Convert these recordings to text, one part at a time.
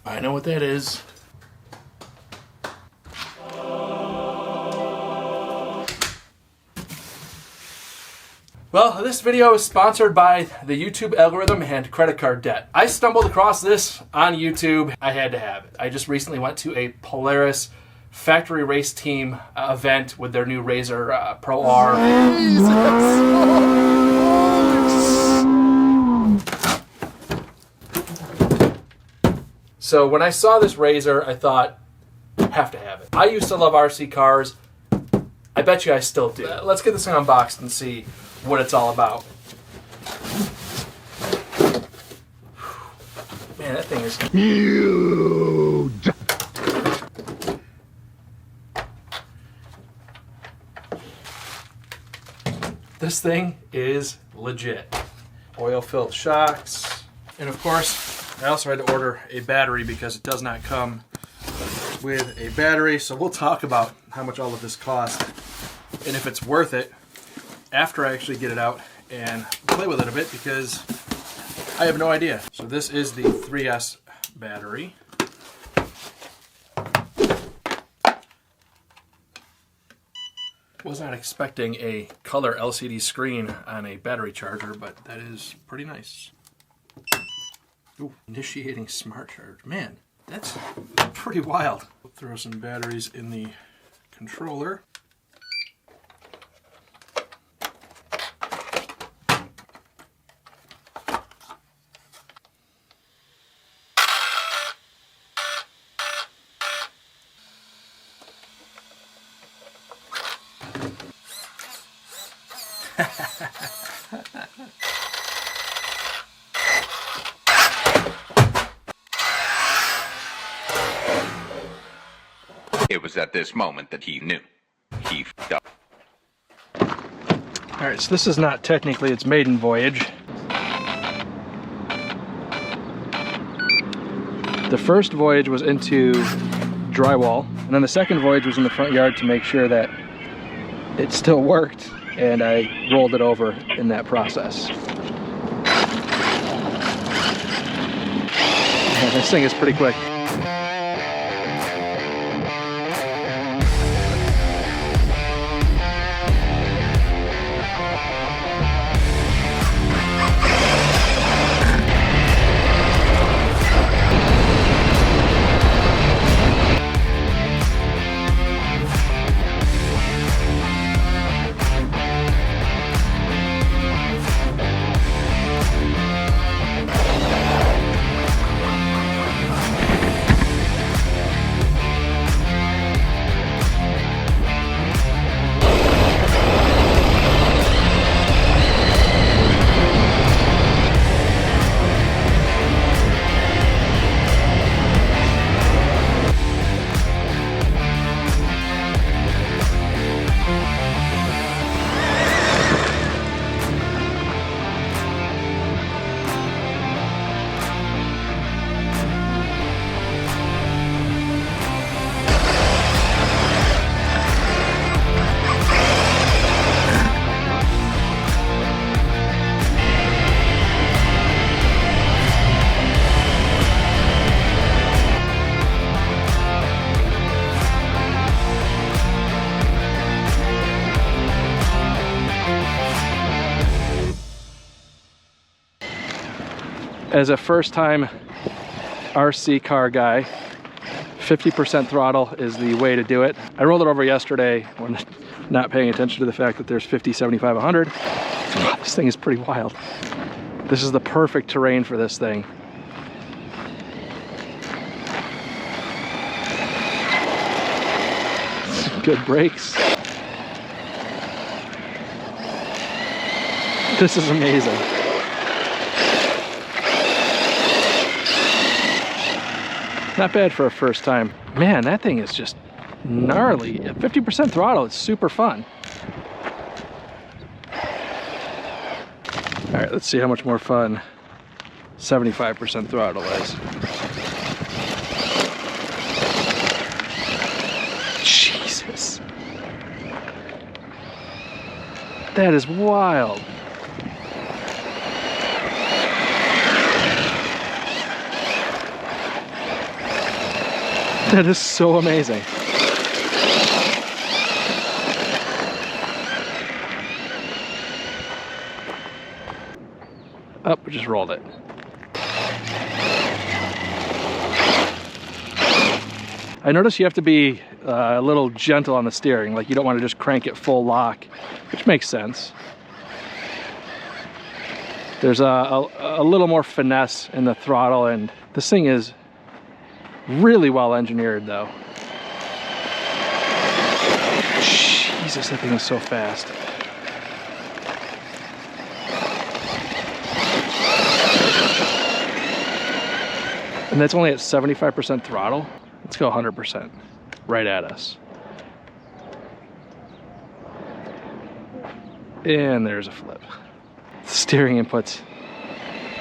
I know what that is. Well, this video is sponsored by the YouTube algorithm and credit card debt. I stumbled across this on YouTube. I had to have it. I just recently went to a Polaris factory race team event with their new RZR Pro R. So when I saw this RZR, I thought, have to have it. I used to love RC cars. I bet you I still do. Let's get this thing unboxed and see what it's all about. Man, that thing is huge. This thing is legit. Oil-filled shocks. And of course, I also had to order a battery because it does not come with a battery. So we'll talk about how much all of this costs and if it's worth it after I actually get it out and play with it a bit, because I have no idea. So this is the 3S battery. Was not expecting a color LCD screen on a battery charger, but that is pretty nice. Ooh, initiating smart charge. Man, that's pretty wild. We'll throw some batteries in the controller. It was at this moment that he knew. He f***ed up. Alright, so this is not technically its maiden voyage. The first voyage was into drywall, and then the second voyage was in the front yard to make sure that it still worked, and I rolled it over in that process. Man, this thing is pretty quick. As a first-time RC car guy, 50% throttle is the way to do it. I rolled it over yesterday when not paying attention to the fact that there's 50, 75, 100. This thing is pretty wild. This is the perfect terrain for this thing. Good brakes. This is amazing. Not bad for a first time. Man, that thing is just gnarly. At 50% throttle, it's super fun. All right, let's see how much more fun 75% throttle is. Jesus. That is wild. That is so amazing. Oh, we just rolled it. I notice you have to be a little gentle on the steering. Like, you don't want to just crank it full lock, which makes sense. There's a little more finesse in the throttle, and this thing is really well engineered though. Jesus, that thing is so fast. And that's only at 75% throttle. Let's go 100% right at us. And there's a flip. Steering inputs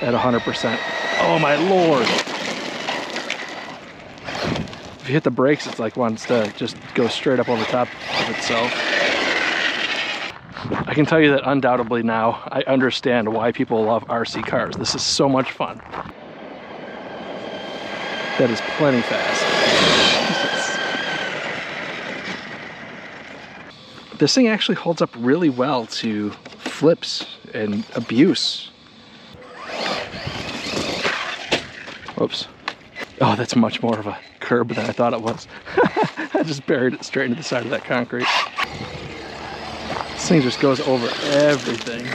at 100%. Oh my Lord. If you hit the brakes, it's like wants to just go straight up over top of itself. I can tell you that undoubtedly now I understand why people love RC cars. This is so much fun. That is plenty fast. Jesus. This thing actually holds up really well to flips and abuse. Whoops. Oh, that's much more of a curb than I thought it was. I just buried it straight into the side of that concrete. This thing just goes over everything.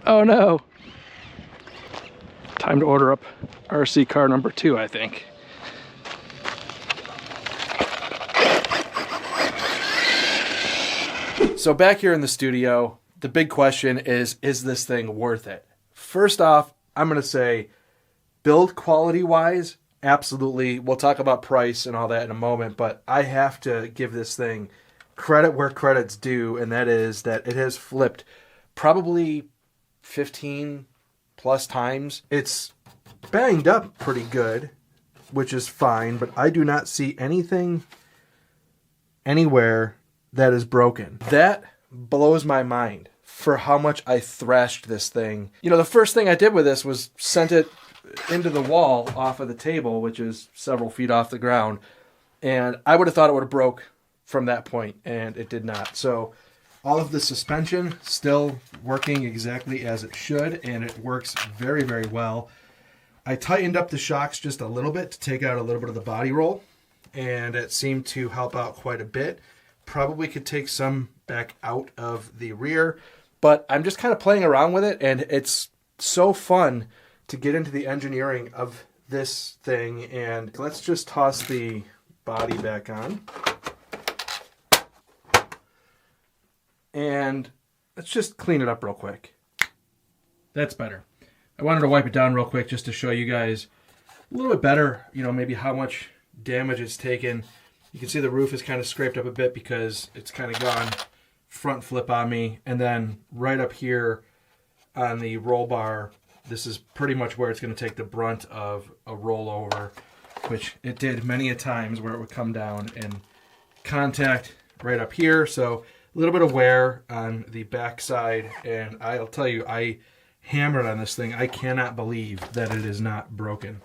Oh no. Time to order up RC car number 2, I think. So back here in the studio, the big question is this thing worth it? First off, I'm going to say build quality wise, absolutely. We'll talk about price and all that in a moment, but I have to give this thing credit where credit's due, and that is that it has flipped probably 15 plus times. It's banged up pretty good, which is fine, but I do not see anything anywhere that is broken. That blows my mind for how much I thrashed this thing. You know, the first thing I did with this was sent it into the wall off of the table, which is several feet off the ground, and I would have thought it would have broke from that point, and it did not. So all of the suspension still working exactly as it should, and it works very, very well. I tightened up the shocks just a little bit to take out a little bit of the body roll, and it seemed to help out quite a bit. Probably could take some back out of the rear, but I'm just kind of playing around with it, and it's so fun to get into the engineering of this thing. And let's just toss the body back on. And let's just clean it up real quick. That's better. I wanted to wipe it down real quick just to show you guys a little bit better, you know, maybe how much damage it's taken. You can see the roof is kind of scraped up a bit because it's kind of gone front flip on me. And then right up here on the roll bar, this is pretty much where it's going to take the brunt of a rollover, which it did many a times where it would come down and contact right up here. So a little bit of wear on the back side. And I'll tell you, I hammered on this thing. I cannot believe that it is not broken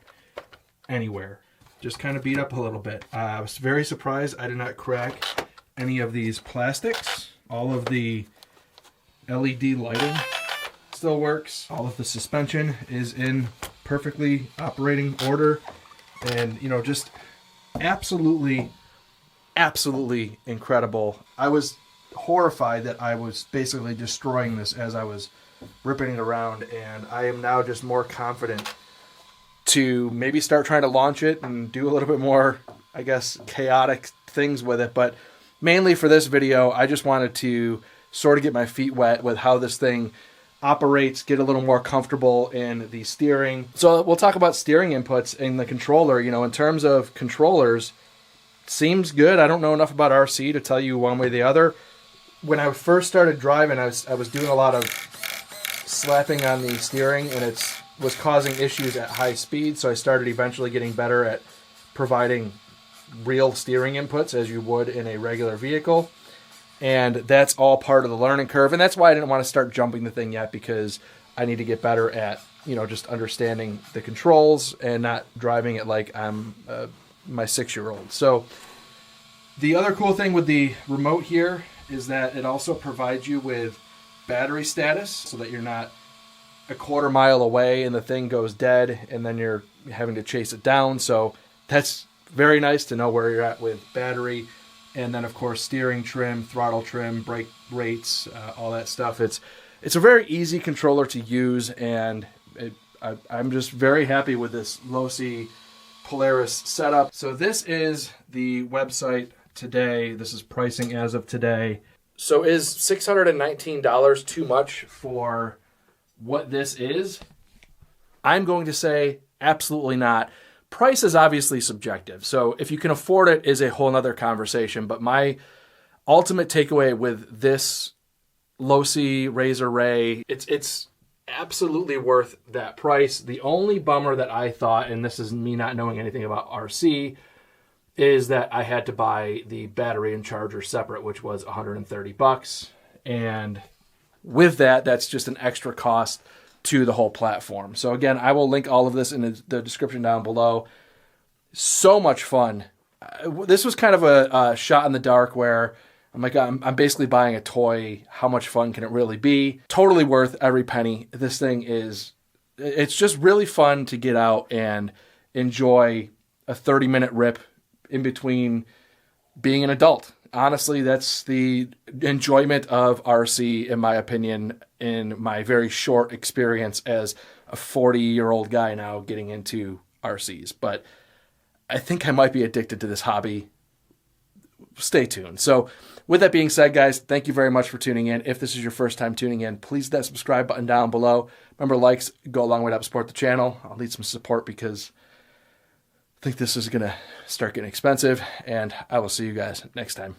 anywhere. Just kind of beat up a little bit. I was very surprised I did not crack any of these plastics. All of the LED lighting still works. All of the suspension is in perfectly operating order. And, you know, just absolutely, absolutely incredible. I was horrified that I was basically destroying this as I was ripping it around. And I am now just more confident to maybe start trying to launch it and do a little bit more, I guess, chaotic things with it. But mainly for this video, I just wanted to sort of get my feet wet with how this thing operates, get a little more comfortable in the steering. So we'll talk about steering inputs in the controller. You know, in terms of controllers, seems good. I don't know enough about RC to tell you one way or the other. When I first started driving, I was doing a lot of slapping on the steering, and it was causing issues at high speed, so I started eventually getting better at providing real steering inputs as you would in a regular vehicle. And that's all part of the learning curve, and that's why I didn't want to start jumping the thing yet, because I need to get better at, just understanding the controls and not driving it like I'm my 6-year-old. So the other cool thing with the remote here is that it also provides you with battery status so that you're not a quarter mile away and the thing goes dead and then you're having to chase it down. So that's very nice to know where you're at with battery. And then, of course, steering trim, throttle trim, brake rates, all that stuff. It's a very easy controller to use, and I'm just very happy with this Losi Polaris setup. So this is the website today. This is pricing as of today. So is $619 too much for what this is? I'm going to say absolutely not. Price is obviously subjective. So if you can afford it is a whole nother conversation. But my ultimate takeaway with this Losi Razor Ray, it's absolutely worth that price. The only bummer that I thought, and this is me not knowing anything about RC, is that I had to buy the battery and charger separate, which was $130. And with that, that's just an extra cost to the whole platform. So again, I will link all of this in the description down below. So much fun. This was kind of a shot in the dark where I'm like, I'm basically buying a toy. How much fun can it really be? Totally worth every penny. This thing it's just really fun to get out and enjoy a 30-minute rip in between being an adult. Honestly, that's the enjoyment of RC, in my opinion, in my very short experience as a 40-year-old guy now getting into RCs. But I think I might be addicted to this hobby. Stay tuned. So with that being said, guys, thank you very much for tuning in. If this is your first time tuning in, please hit that subscribe button down below. Remember, likes go a long way to help support the channel. I'll need some support because I think this is going to start getting expensive, and I will see you guys next time.